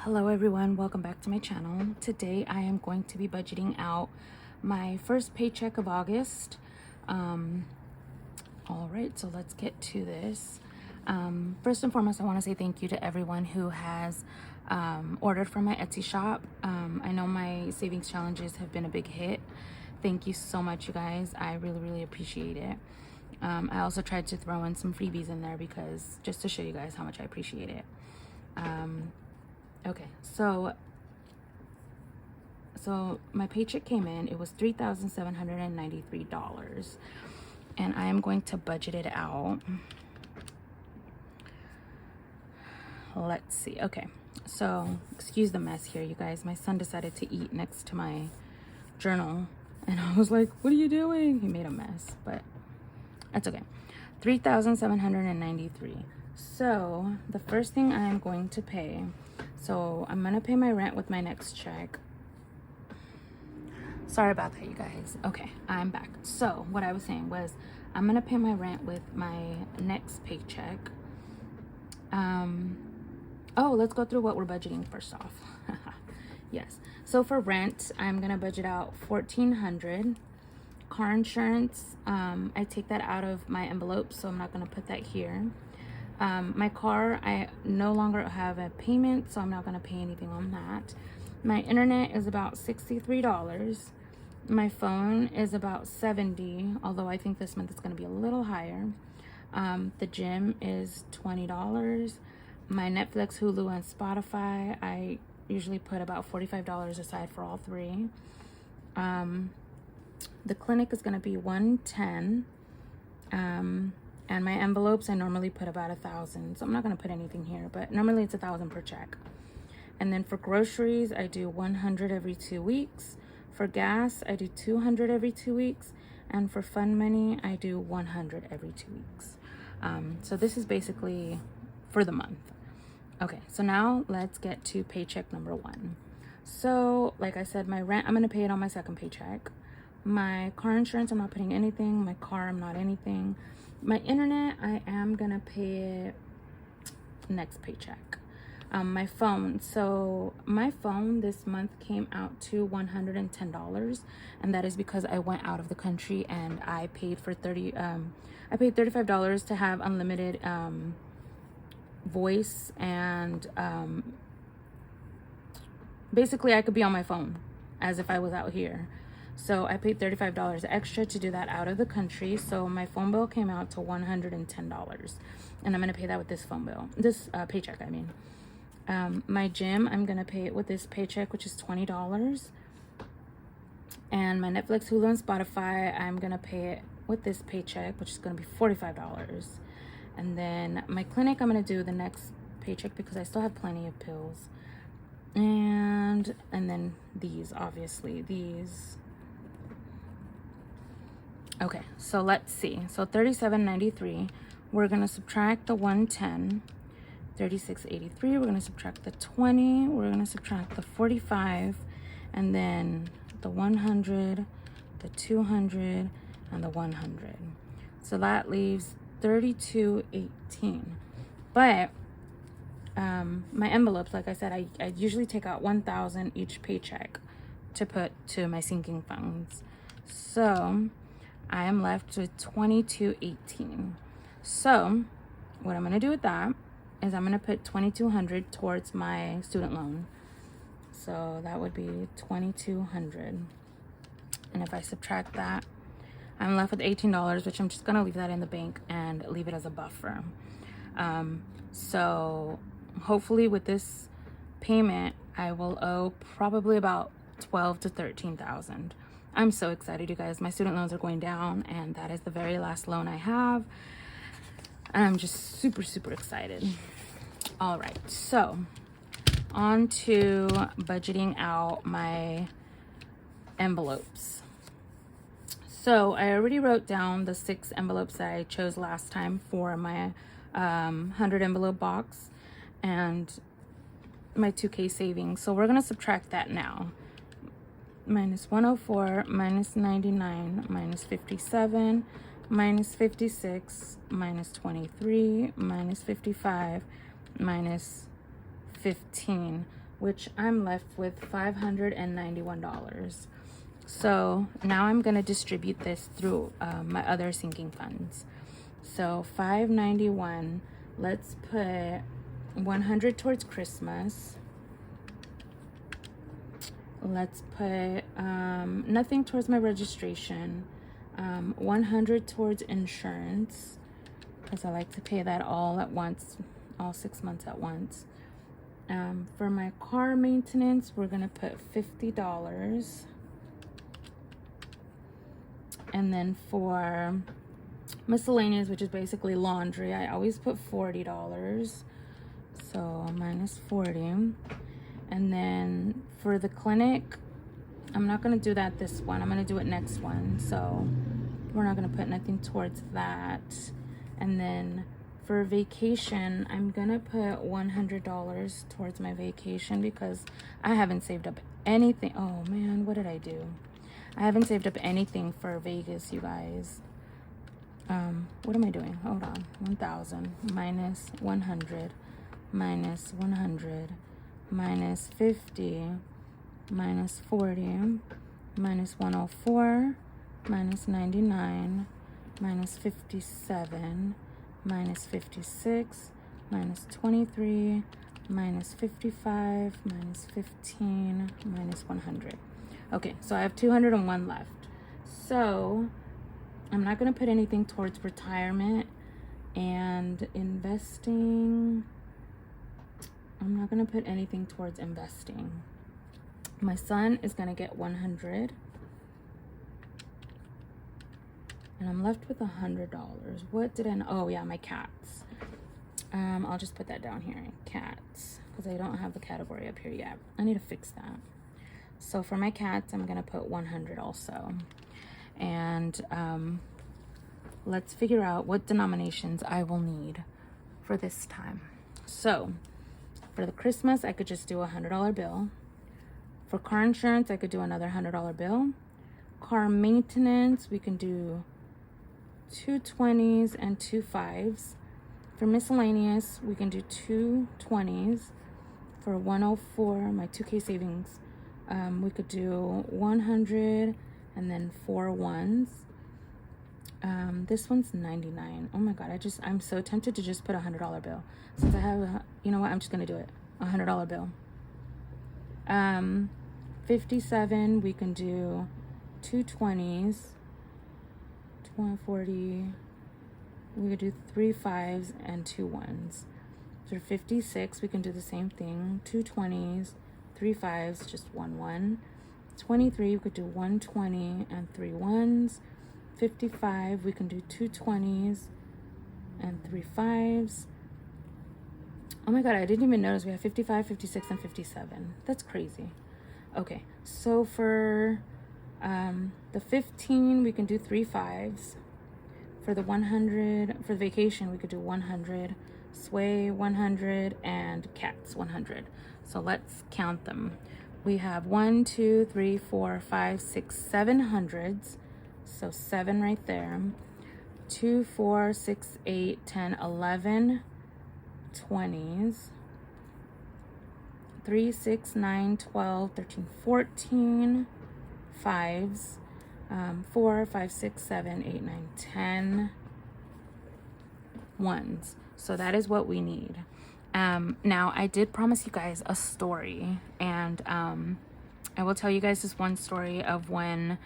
Hello everyone, welcome back to my channel. Today I am going to be budgeting out my first paycheck of August. All right, so let's get to this. First and foremost, I want to say thank you to everyone who has ordered from my Etsy shop. I know my savings challenges have been a big hit. Thank you so much, you guys. I really appreciate it. I also tried to throw in some freebies in there because just to show you guys how much I appreciate it. Okay, so my paycheck came in. It was $3,793, and I am going to budget it out. Let's see. Okay, so excuse the mess here, you guys. My son decided to eat next to my journal, and I was like, "What are you doing?" He made a mess, but that's okay. 3,793. So the first thing I am going to pay. So I'm gonna pay my rent with my next check. Sorry about that, you guys. Okay, I'm back. So what I was saying was I'm gonna pay my rent with my next paycheck. Oh, let's go through what we're budgeting first off. Yes. So for rent, I'm gonna budget out $1,400. Car insurance, I take that out of my envelope, so I'm not gonna put that here. My car, I no longer have a payment, so I'm not going to pay anything on that. My internet is about $63. My phone is about $70, although I think this month it's going to be a little higher. The gym is $20. My Netflix, Hulu, and Spotify, I usually put about $45 aside for all three. The clinic is going to be $110. And my envelopes, I normally put about 1,000. So I'm not going to put anything here, but normally it's 1,000 per check. And then for groceries, I do 100 every 2 weeks. For gas, I do 200 every 2 weeks. And for fund money, I do 100 every 2 weeks. So this is basically for the month. Okay, so now let's get to paycheck number one. So like I said, my rent, I'm going to pay it on my second paycheck. My car insurance, I'm not putting anything. My car, I'm not anything. My internet, I am gonna pay it next paycheck. My phone, so my phone this month came out to $110, and that is because I went out of the country and I paid for I paid $35 to have unlimited voice, and basically I could be on my phone as if I was out here. So I paid $35 extra to do that out of the country. So my phone bill came out to $110. And I'm going to pay that with this phone bill. This paycheck, I mean. My gym, I'm going to pay it with this paycheck, which is $20. And my Netflix, Hulu, and Spotify, I'm going to pay it with this paycheck, which is going to be $45. And then my clinic, I'm going to do the next paycheck because I still have plenty of pills. And then these, obviously, these. Okay, so let's see. So $37.93, we're going to subtract the $110. $36.83, we're going to subtract the $20. We're going to subtract the $45. And then the $100, the $200, and the $100. So that leaves $32.18. But my envelopes, like I said, I usually take out $1,000 each paycheck to put to my sinking funds. So I am left with $22.18. So what I'm going to do with that is I'm going to put $2,200 towards my student loan. So that would be $2,200. And if I subtract that, I'm left with $18, which I'm just going to leave that in the bank and leave it as a buffer. So hopefully with this payment, I will owe probably about $12,000 to $13,000. I'm so excited, you guys. My student loans are going down, and that is the very last loan I have. And I'm just super excited. All right, so on to budgeting out my envelopes. So I already wrote down the 6 envelopes that I chose last time for my 100 envelope box and my 2K savings. So we're going to subtract that now. Minus 104, minus 99, minus 57, minus 56, minus 23, minus 55, minus 15. which I'm left with $591. So now I'm gonna distribute this through my other sinking funds. So 591, let's put 100 towards Christmas. Let's put nothing towards my registration. 100 towards insurance, because I like to pay that all at once, all 6 months at once. For my car maintenance, we're gonna put $50. And then for miscellaneous, which is basically laundry, I always put $40. So minus 40. And then for the clinic, I'm not gonna do that this one. I'm gonna do it next one. So we're not gonna put nothing towards that. And then for vacation, I'm gonna put $100 towards my vacation because I haven't saved up anything. Oh man, what did I do? I haven't saved up anything for Vegas, you guys. What am I doing? Hold on. 1,000 minus 100 minus 100 minus 50 minus 40 minus 104 minus 99 minus 57 minus 56 minus 23 minus 55 minus 15 minus 100. Okay, so I have 201 left. So I'm not going to put anything towards retirement and investing. I'm not going to put anything towards investing. My son is going to get 100. And I'm left with $100. What did I know? Oh yeah, my cats. I'll just put that down here, cats, because I don't have the category up here yet. I need to fix that. So for my cats, I'm gonna put 100 also. And let's figure out what denominations I will need for this time. So for the Christmas, I could just do a $100 bill. For car insurance, I could do another $100 bill. Car maintenance, we can do 2 20s and 2 5s. For miscellaneous, we can do 2 20s. For 104, my 2K savings, we could do 100 and then 4 1s. This one's 99. Oh my god, I'm so tempted to just put a $100 bill. Since I have you know what, I'm just gonna do it. A $100 bill. 57, we can do 2 20s. 140, we could do 3 5s and 2 1s. So 56, we can do the same thing. 2 20s, 3 5s, just 1 1. 23, we could do 120 and 3 1s. 55, we can do 2 20s and 3 5s. Oh my god, I didn't even notice we have 55, 56, and 57. That's crazy. Okay, so for the 15, we can do 3 5s. For the 100, for the vacation, we could do 100, sway 100, and cats 100. So let's count them. We have 1, 2, 3, 4, 5, 6, 7 hundreds. So 7 right there. 2, 4, 6, 8, 10, 11 20s. 3, 6, 9, 12, 13, 14 5s. 4, 5, 6, 7, 8, 9, 10 1s. So that is what we need. Now I did promise you guys a story, and I will tell you guys this one story of when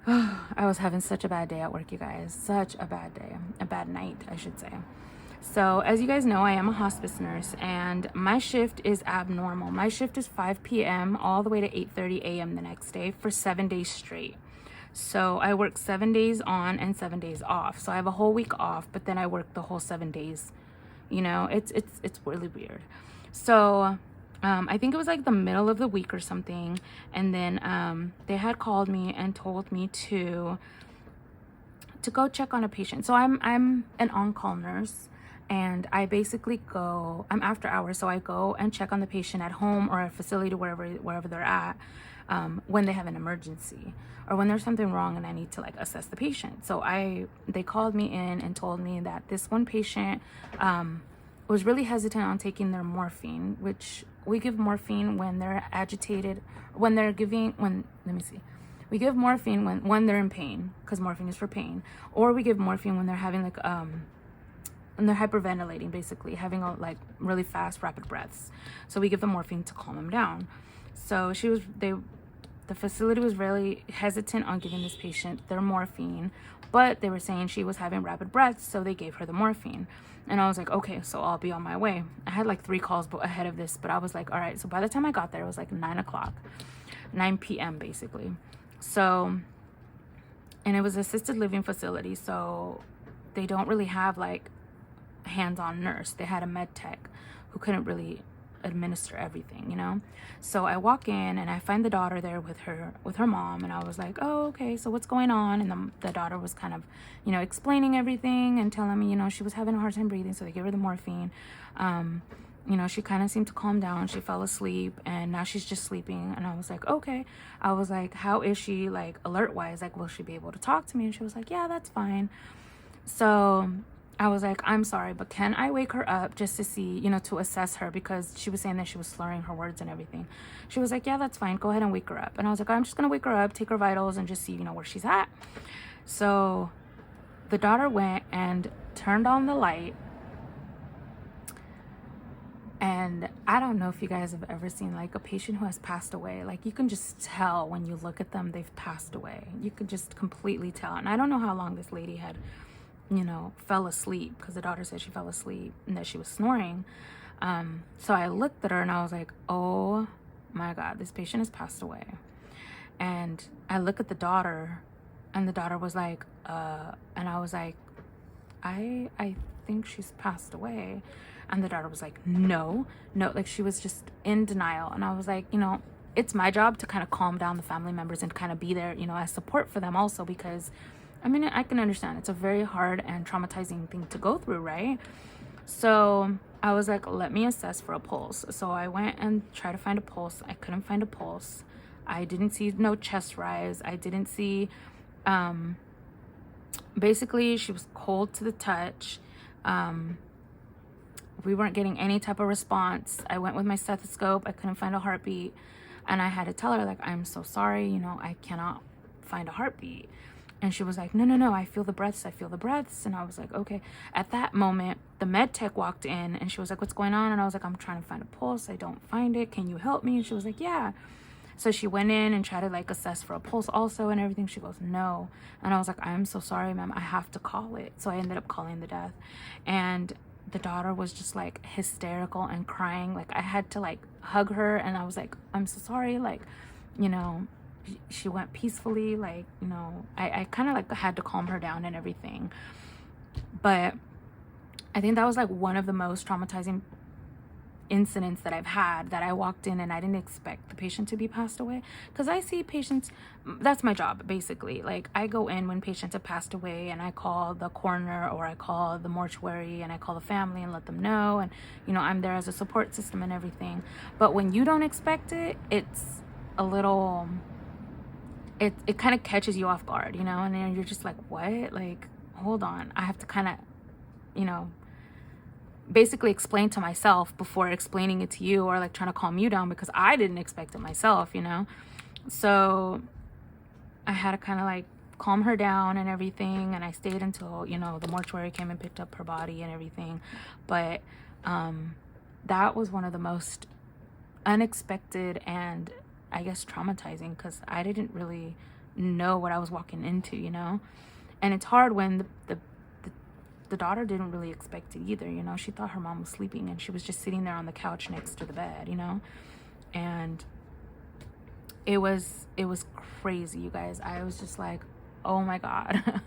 I was having such a bad day at work, you guys. Such a bad day. A bad night, I should say. So as you guys know, I am a hospice nurse, and my shift is abnormal. My shift is 5 p.m. all the way to 8:30 a.m. the next day for 7 days straight. So I work 7 days on and 7 days off. So I have a whole week off, but then I work the whole 7 days. You know, it's really weird. So I think it was like the middle of the week or something, and then they had called me and told me to go check on a patient. So I'm an on-call nurse, and I basically go, I'm after hours, so I go and check on the patient at home or a facility, wherever they're at, when they have an emergency or when there's something wrong and I need to like assess the patient. So they called me in and told me that this one patient was really hesitant on taking their morphine, which we give morphine when they're agitated, when they're giving, when, let me see. We give morphine when they're in pain, because morphine is for pain. Or we give morphine when they're having like, when they're hyperventilating, basically, having like really fast, rapid breaths. So we give them morphine to calm them down. So the facility was really hesitant on giving this patient their morphine, but they were saying she was having rapid breaths, so they gave her the morphine. And I was like, okay, so I'll be on my way. I had like 3 calls ahead of this, but I was like, all right. So by the time I got there, it was like 9 p.m. basically. So, and it was an assisted living facility, so they don't really have like hands-on nurse. They had a med tech who couldn't really administer everything, you know. So I walk in and I find the daughter there with her mom, and I was like, oh, okay, so what's going on? And the daughter was kind of, you know, explaining everything and telling me, you know, she was having a hard time breathing, so they gave her the morphine. You know, she kind of seemed to calm down. She fell asleep, and now she's just sleeping. And I was like, okay. I was like, how is she, like, alert wise? Like, will she be able to talk to me? And she was like, yeah, that's fine. So I was like, I'm sorry, but can I wake her up just to see, you know, to assess her? Because she was saying that she was slurring her words and everything. She was like, yeah, that's fine. Go ahead and wake her up. And I was like, I'm just going to wake her up, take her vitals, and just see, you know, where she's at. So the daughter went and turned on the light. And I don't know if you guys have ever seen like a patient who has passed away. Like, you can just tell when you look at them, they've passed away. You could just completely tell. And I don't know how long this lady had, you know, fell asleep, because the daughter said she fell asleep and that she was snoring. So I looked at her and I was like, oh my God, this patient has passed away. And I look at the daughter, and the daughter was like, and I was like, I think she's passed away. And the daughter was like, no, like she was just in denial. And I was like, you know, it's my job to kind of calm down the family members and kind of be there, you know, as support for them also, because I mean, I can understand it's a very hard and traumatizing thing to go through, right? So I was like, let me assess for a pulse. So I went and tried to find a pulse. I couldn't find a pulse. I didn't see no chest rise. I didn't see, basically she was cold to the touch. We weren't getting any type of response. I went with my stethoscope. I couldn't find a heartbeat. And I had to tell her, like, I'm so sorry, you know, I cannot find a heartbeat. And she was like, no, I feel the breaths. And I was like, okay. At that moment, the med tech walked in and she was like, what's going on? And I was like, I'm trying to find a pulse. I don't find it. Can you help me? And she was like, yeah. So she went in and tried to like assess for a pulse also and everything. She goes, no. And I was like, I'm so sorry, ma'am. I have to call it. So I ended up calling the death. And the daughter was just like hysterical and crying. Like, I had to like hug her, and I was like, I'm so sorry. Like, you know, she went peacefully. Like, you know, I kind of like had to calm her down and everything. But I think that was like one of the most traumatizing incidents that I've had, that I walked in and I didn't expect the patient to be passed away, because I see patients, that's my job basically. Like, I go in when patients have passed away, and I call the coroner or I call the mortuary and I call the family and let them know, and you know, I'm there as a support system and everything. But when you don't expect it, it's a little, it kind of catches you off guard, you know, and then you're just like, what? Like, hold on, I have to kind of, you know, basically explain to myself before explaining it to you, or like trying to calm you down, because I didn't expect it myself, you know. So I had to kind of like calm her down and everything, and I stayed until, you know, the mortuary came and picked up her body and everything. But that was one of the most unexpected and I guess traumatizing, because I didn't really know what I was walking into, you know. And it's hard when the daughter didn't really expect it either, you know. She thought her mom was sleeping, and she was just sitting there on the couch next to the bed, you know. And it was crazy, you guys. I was just like, oh my God.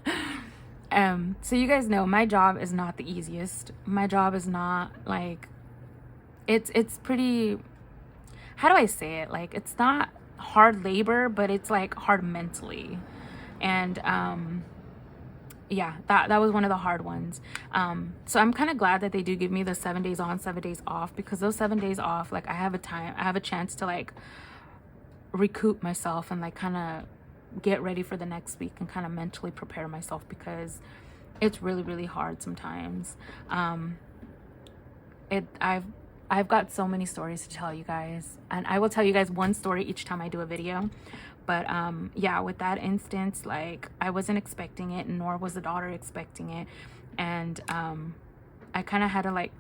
So you guys know my job is not the easiest. My job is not like, it's pretty, how do I say it? Like, it's not hard labor, but it's like hard mentally. And yeah, that was one of the hard ones. So I'm kind of glad that they do give me the 7 days on, 7 days off, because those 7 days off, like, I have a chance to like recoup myself and like kind of get ready for the next week and kind of mentally prepare myself, because it's really, really hard sometimes. I've got so many stories to tell you guys, and I will tell you guys one story each time I do a video. But yeah, with that instance, like, I wasn't expecting it, nor was the daughter expecting it. And I kind of had to, like,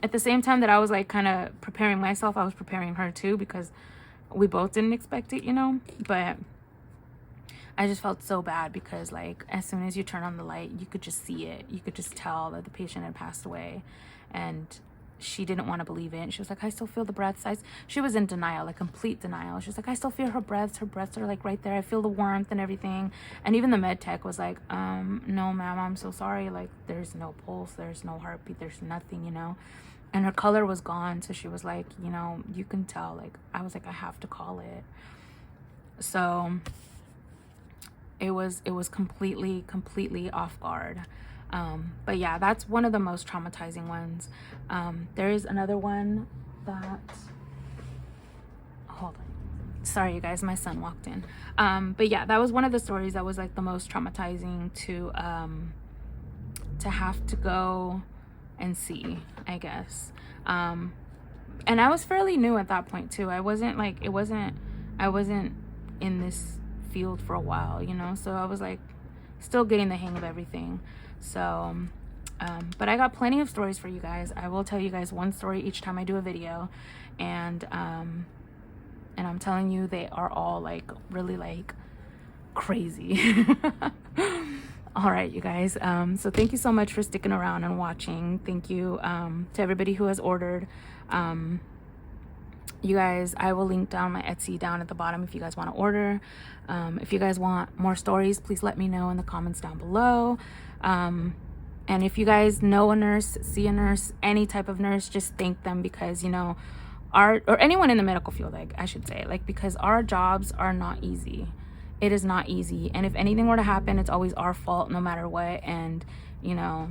at the same time that I was like kind of preparing myself, I was preparing her too, because we both didn't expect it, you know. But I just felt so bad because, like, as soon as you turn on the light, you could just see it. You could just tell that the patient had passed away. And she didn't want to believe it. And she was like, I still feel the breaths. She was in denial, like complete denial. She was like, I still feel her breaths. Her breaths are like right there. I feel the warmth and everything. And even the med tech was like, no, ma'am, I'm so sorry. Like, there's no pulse. There's no heartbeat. There's nothing, you know. And her color was gone. So she was like, you know, you can tell. Like, I was like, I have to call it. So it was completely off guard. But yeah, that's one of the most traumatizing ones. There is another one that, hold on, sorry you guys, my son walked in. But yeah, that was one of the stories that was like the most traumatizing to have to go and see, I guess. And I was fairly new at that point too. I wasn't in this field for a while, you know, so I was like still getting the hang of everything. So but I got plenty of stories for you guys. I will tell you guys one story each time I do a video, and I'm telling you, they are all like really like crazy. All right, you guys, so thank you so much for sticking around and watching. Thank you to everybody who has ordered. You guys, I will link down my Etsy down at the bottom if you guys want to order. If you guys want more stories, please let me know in the comments down below. And if you guys know a nurse, see a nurse, any type of nurse, just thank them, because, you know, or anyone in the medical field, like, I should say, like, because our jobs are not easy. It is not easy. And if anything were to happen, it's always our fault no matter what. And, you know,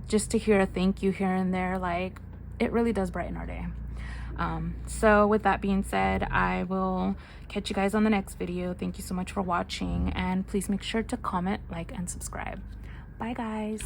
just to hear a thank you here and there, like, it really does brighten our day. So with that being said, I will catch you guys on the next video. Thank you so much for watching, and please make sure to comment, like, and subscribe. Bye guys.